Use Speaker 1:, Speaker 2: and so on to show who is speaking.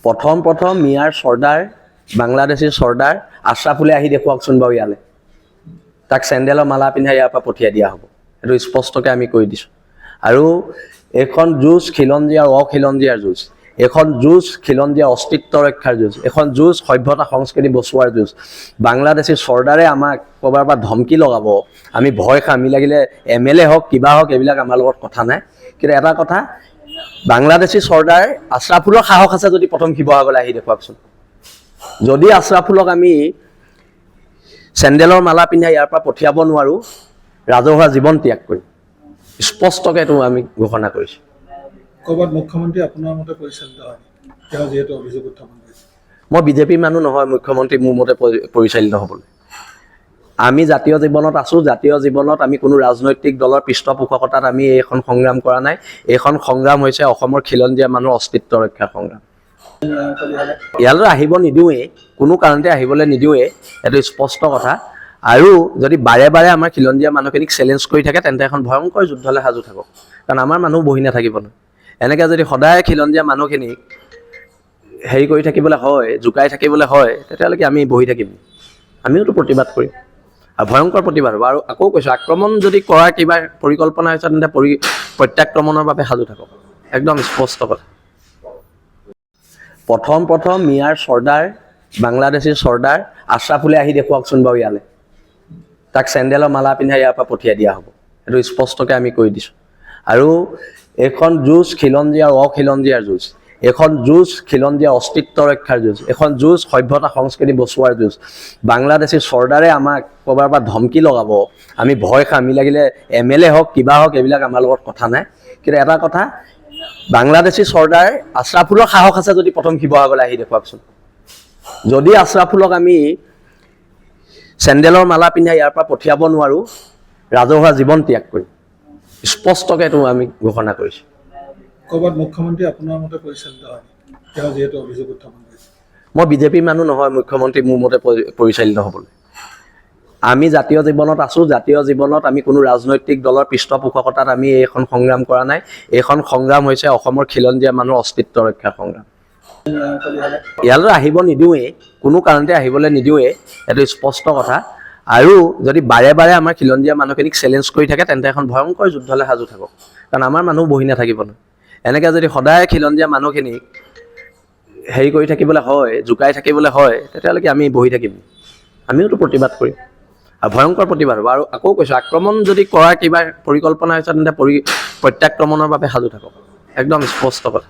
Speaker 1: প্ৰথম মিয়াৰ চৰ্দাৰ বাংলাদেশী চৰ্দাৰ আশ্ৰাফুলে আহি দেখুৱাকচোন বাৰু ইয়ালৈ তাক চেণ্ডেলৰ মালা পিন্ধাই ইয়াৰ পৰা পঠিয়াই দিয়া হ'ব এইটো স্পষ্টকৈ আমি কৈ দিছোঁ আৰু এইখন যুঁজ খিলঞ্জীয়া আৰু অখিলঞ্জীয়াৰ যুঁজ এখন যুঁজ খিলঞ্জীয়া অস্তিত্ব ৰক্ষাৰ যুঁজ এখন যুঁজ সভ্যতা সংস্কৃতি বচোৱাৰ যুঁজ বাংলাদেশী চৰ্দাৰে আমাক ক'ৰবাৰ পৰা ধমকি লগাব আমি ভয় খাম আমি লাগিলে MLA হওক কিবা হওক এইবিলাক আমাৰ লগত কথা নাই কিন্তু এটা কথা বাংলাদেশী চৰ্দাৰ আশ্ৰাফুলৰ সাহস আছে যদি প্ৰথম শিৱসাগৰলৈ আহি দেখুৱাকচোন যদি আশ্ৰাফুলক আমি চেণ্ডেলৰ মালা পিন্ধাই ইয়াৰ পৰা পঠিয়াব নোৱাৰোঁ ৰাজহুৱা জীৱন ত্যাগ কৰিম স্পষ্টকৈ এইটো আমি ঘোষণা কৰিছোঁ
Speaker 2: ক'ৰবাত মুখ্যমন্ত্ৰী আপোনাৰ মতে পৰিচালিত হয় তেওঁ যিহেতু অভিযোগ উত্থাপন কৰিছে
Speaker 1: মই বিজেপি মানুহ নহয় মুখ্যমন্ত্ৰী মোৰ মতে পৰিচালিত হ'বলৈ আমি জাতীয় জীৱনত আছোঁ জাতীয় জীৱনত আমি কোনো ৰাজনৈতিক দলৰ পৃষ্ঠপোষকতাত আমি এইখন সংগ্ৰাম কৰা নাই এইখন সংগ্ৰাম হৈছে অসমৰ খিলঞ্জীয়া মানুহৰ অস্তিত্ব ৰক্ষাৰ সংগ্ৰাম ইয়ালৈ আহিব নিদিওঁৱেই কোনো কাৰণতে আহিবলৈ নিদিওঁৱেই এইটো স্পষ্ট কথা আৰু যদি বাৰে বাৰে আমাৰ খিলঞ্জীয়া মানুহখিনিক চেলেঞ্জ কৰি থাকে তেন্তে এখন ভয়ংকৰ যুদ্ধলৈ সাজু থাকক কাৰণ আমাৰ মানুহ বহি নাথাকিব নহয় এনেকৈ যদি সদায় খিলঞ্জীয়া মানুহখিনিক হেৰি কৰি থাকিবলৈ হয় জোকাই থাকিবলৈ হয় তেতিয়াহ'লে আমি বহি থাকিম আমিওতো প্ৰতিবাদ কৰিম আৰু ভয়ংকৰ প্ৰতিবাদ হ'ব আৰু আকৌ কৈছোঁ আক্ৰমণ যদি কৰাৰ কিবা পৰিকল্পনা হৈছে তেন্তে প্ৰত্যাক্ৰমণৰ বাবে সাজু থাকক একদম স্পষ্ট কথা প্ৰথম মিয়াৰ চৰ্দাৰ বাংলাদেশী চৰ্দাৰ আশ্ৰাফুলে আহি দেখুৱাকচোন বাৰু ইয়ালৈ তাক চেণ্ডেলৰ মালা পিন্ধাই ইয়াৰ পৰা পঠিয়াই দিয়া হ'ব এইটো স্পষ্টকৈ আমি কৈ দিছোঁ আৰু এইখন যুঁজ খিলঞ্জীয়া আৰু অখিলঞ্জীয়াৰ যুঁজ এখন যুঁজ খিলঞ্জীয়া অস্তিত্ব ৰক্ষাৰ যুঁজ এখন যুঁজ সভ্যতা সংস্কৃতি বচোৱাৰ যুঁজ বাংলাদেশী চৰ্দাৰে আমাক ক'ৰবাৰ পৰা ধমকি লগাব আমি ভয় খাম আমি লাগিলে MLA হওক কিবা হওক এইবিলাক আমাৰ লগত কথা নাই কিন্তু এটা কথা বাংলাদেশী চৰ্দাৰ আশ্ৰাফুলৰ সাহস আছে যদি প্ৰথম শিৱসাগৰলৈ আহি দেখুৱাকচোন যদি আশ্ৰাফুলক আমি চেণ্ডেলৰ মালা পিন্ধাই ইয়াৰ পৰা পঠিয়াব নোৱাৰোঁ ৰাজহুৱা জীৱন ত্যাগ কৰিম স্পষ্টকৈ এইটো আমি ঘোষণা কৰিছোঁ
Speaker 2: ক'ৰবাত মুখ্যমন্ত্ৰী আপোনাৰ মতে পৰিচালিত হয় তেওঁ যিহেতু অভিযোগ উত্থাপন কৰিছে
Speaker 1: মই বিজেপি মানুহ নহয় মুখ্যমন্ত্ৰী মোৰ মতে পৰিচালিত হ'বলৈ আমি জাতীয় জীৱনত আছোঁ জাতীয় জীৱনত আমি কোনো ৰাজনৈতিক দলৰ পৃষ্ঠপোষকতাত আমি এইখন সংগ্ৰাম কৰা নাই এইখন সংগ্ৰাম হৈছে অসমৰ খিলঞ্জীয়া মানুহৰ অস্তিত্ব ৰক্ষাৰ সংগ্ৰাম ইয়ালৈ আহিব নিদিওঁৱেই কোনো কাৰণতে আহিবলৈ নিদিওঁৱেই এইটো স্পষ্ট কথা আৰু যদি বাৰে বাৰে আমাৰ খিলঞ্জীয়া মানুহখিনিক চেলেঞ্জ কৰি থাকে তেন্তে এখন ভয়ংকৰ যুদ্ধলৈ সাজু থাকক কাৰণ আমাৰ মানুহ বহি নাথাকিব নহয় এনেকৈ যদি সদায় খিলঞ্জীয়া মানুহখিনিক হেৰি কৰি থাকিবলৈ হয় জোকাই থাকিবলৈ হয় তেতিয়াহ'লে আমি বহি থাকিম আমিওতো প্ৰতিবাদ কৰিম আৰু ভয়ংকৰ প্ৰতিবাদ হ'ব আৰু আকৌ কৈছোঁ আক্ৰমণ যদি কৰাৰ কিবা পৰিকল্পনা হৈছে তেন্তে প্ৰত্যাক্ৰমণৰ বাবে সাজু থাকক একদম স্পষ্ট কথা